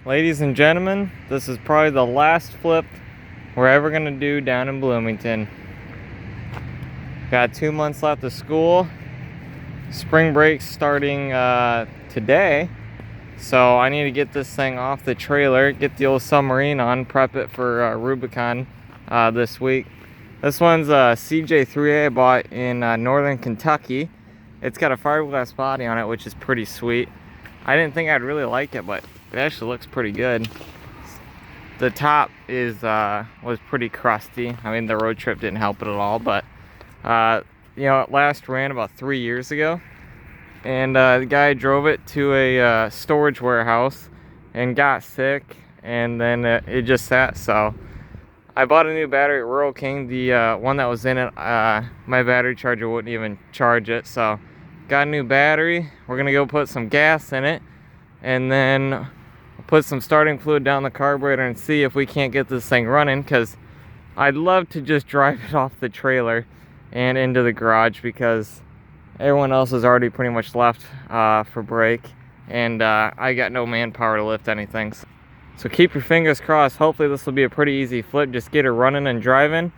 Ladies and gentlemen, this is probably the last flip we're ever gonna do down in Bloomington. Got 2 months left of school. Spring break starting today. So I need to get this thing off the trailer, get the old submarine on, prep it for Rubicon this week. This one's a CJ3A I bought in northern Kentucky. It's got a fiberglass body on it, which is pretty sweet. I didn't think I'd really like it, but it actually looks pretty good. The top is was pretty crusty. I mean, the road trip didn't help it at all, but you know, it last ran about 3 years ago, and the guy drove it to a storage warehouse and got sick, and then it just sat. So I bought a new battery at Rural King. The one that was in it, my battery charger wouldn't even charge it, so got a new battery. We're gonna go put some gas in it, and then put some starting fluid down the carburetor and see if we can't get this thing running, because I'd love to just drive it off the trailer and into the garage, because everyone else has already pretty much left for break, and I got no manpower to lift anything. So keep your fingers crossed. Hopefully this will be a pretty easy flip. Just get it running and driving.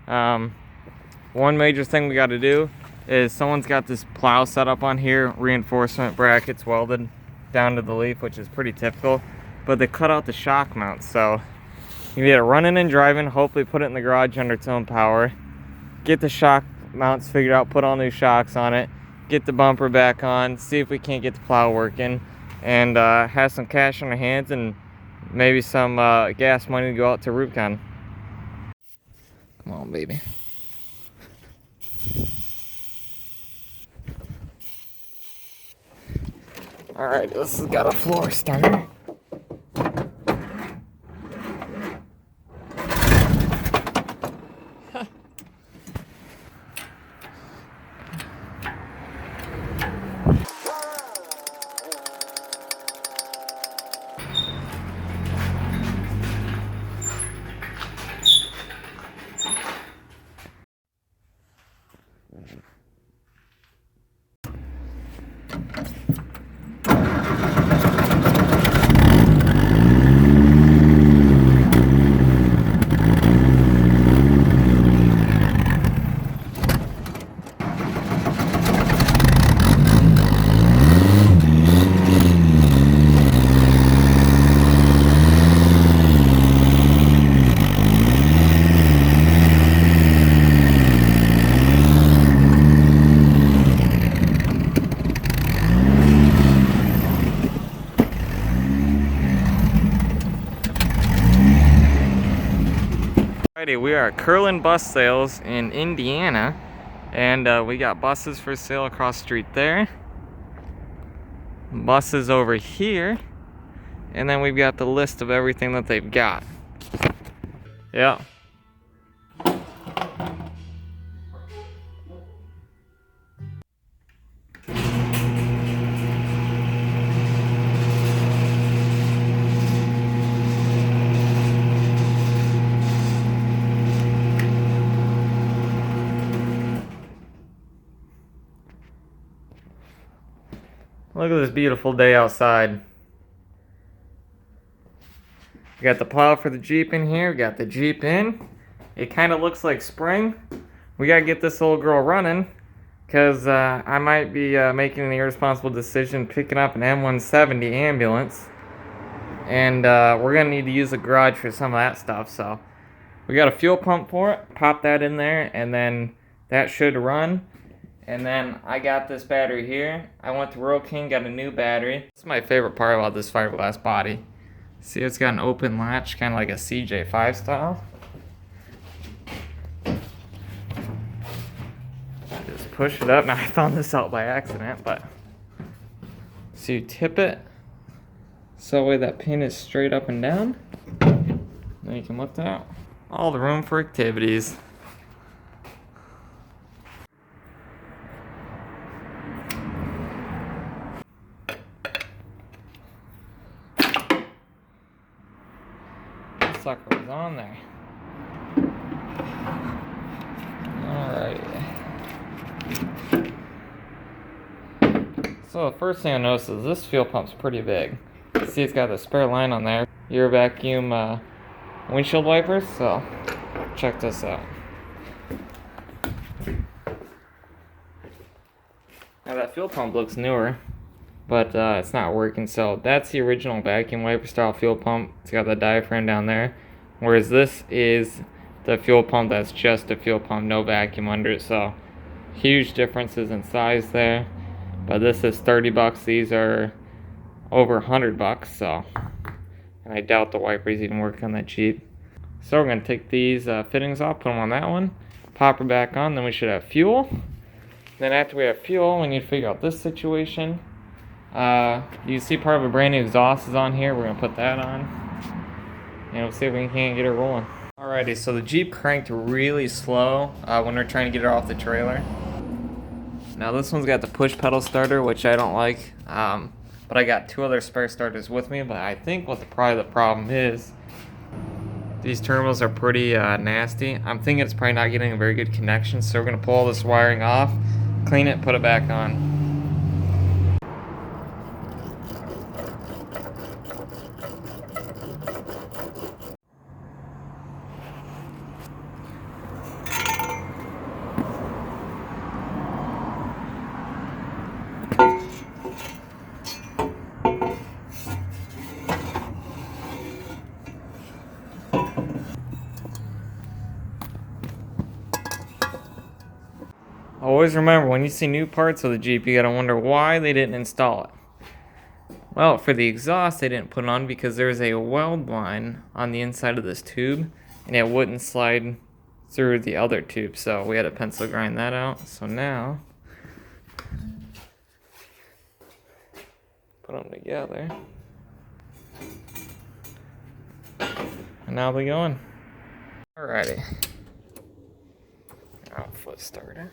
One major thing we got to do is someone's got this plow set up on here, reinforcement brackets welded down to the leaf, which is pretty typical, but they cut out the shock mounts. So you get it running and driving, hopefully put it in the garage under its own power, get the shock mounts figured out, put all new shocks on it, get the bumper back on, see if we can't get the plow working, and have some cash on our hands and maybe some gas money to go out to Rubicon. Come on, baby. Alright, this has got a floor starter. We are at Curlin Bus Sales in Indiana, and we got buses for sale across the street there, buses over here, and then we've got the list of everything that they've got. Yeah. Look at this beautiful day outside. We got the plow for the Jeep in here. We got the Jeep in. It kind of looks like spring. We gotta get this old girl running, because I might be making an irresponsible decision picking up an M170 ambulance. And we're gonna need to use the garage for some of that stuff. So we got a fuel pump for it. Pop that in there, and then that should run. And then I got this battery here. I went to Rural King, got a new battery. This is my favorite part about this fiberglass body. See, it's got an open latch, kind of like a CJ5 style. Just push it up. Now, I found this out by accident, but so you tip it so that way that pin is straight up and down. Then you can lift it out. All the room for activities. Sucker was on there. Alright. So the first thing I noticed is this fuel pump's pretty big. See, it's got the spare line on there. Your vacuum windshield wipers. So check this out. Now that fuel pump looks newer, but it's not working. So that's the original vacuum wiper style fuel pump. It's got the diaphragm down there, whereas this is the fuel pump that's just a fuel pump, no vacuum under it. So huge differences in size there. But this is 30 bucks. These are over 100 bucks. So, and I doubt the wipers even work on that Jeep. So we're gonna take these fittings off, put them on that one, pop her back on. Then we should have fuel. Then after we have fuel, we need to figure out this situation. You see part of a brand new exhaust is on here. We're gonna put that on, and we'll see if we can't get her rolling. Alrighty, so the Jeep cranked really slow when we're trying to get her off the trailer. Now this one's got the push pedal starter, which I don't like, but I got 2 other spare starters with me. But I think what probably the problem is, these terminals are pretty nasty. I'm thinking it's probably not getting a very good connection, so we're gonna pull all this wiring off, clean it, put it back on. Always remember, when you see new parts of the Jeep, you gotta wonder why they didn't install it. Well, for the exhaust, they didn't put it on because there's a weld line on the inside of this tube, and it wouldn't slide through the other tube, so we had to pencil grind that out. So now, put them together, and now they're going. Alrighty. I'll foot start it.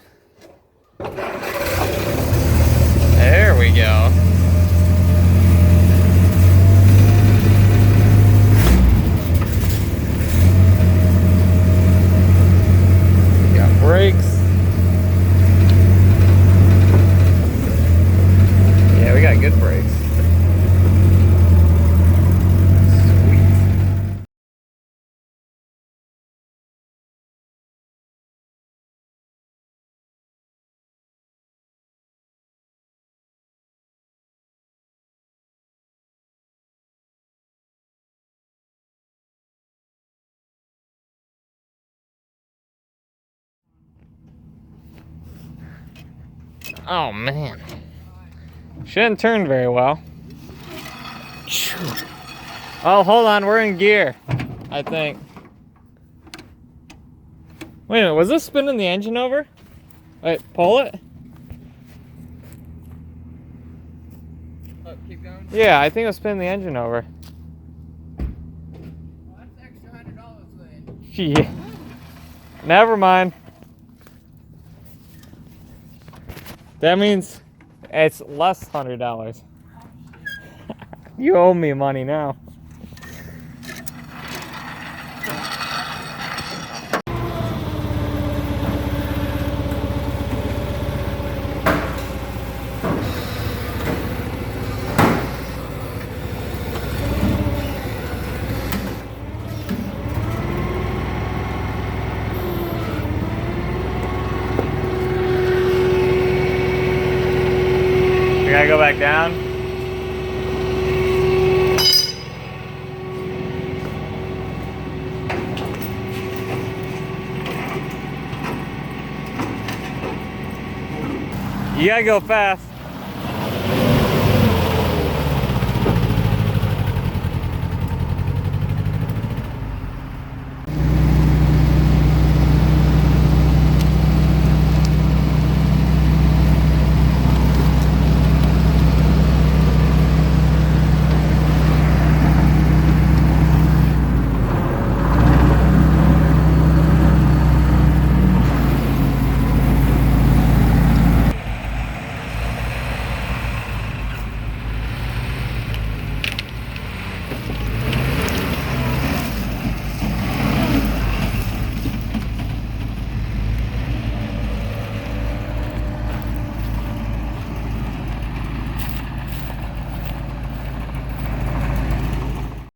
There we go. Got brakes. Yeah, we got good brakes. Oh man, shouldn't turn very well. Oh, hold on, we're in gear, I think. Wait a minute, was this spinning the engine over? Wait, pull it. Oh, keep going? Yeah, I think it was spinning the engine over. Well, that's extra $100 then. Yeah. Never mind. That means it's less $100. You owe me money now. We gotta go back down. You gotta go fast.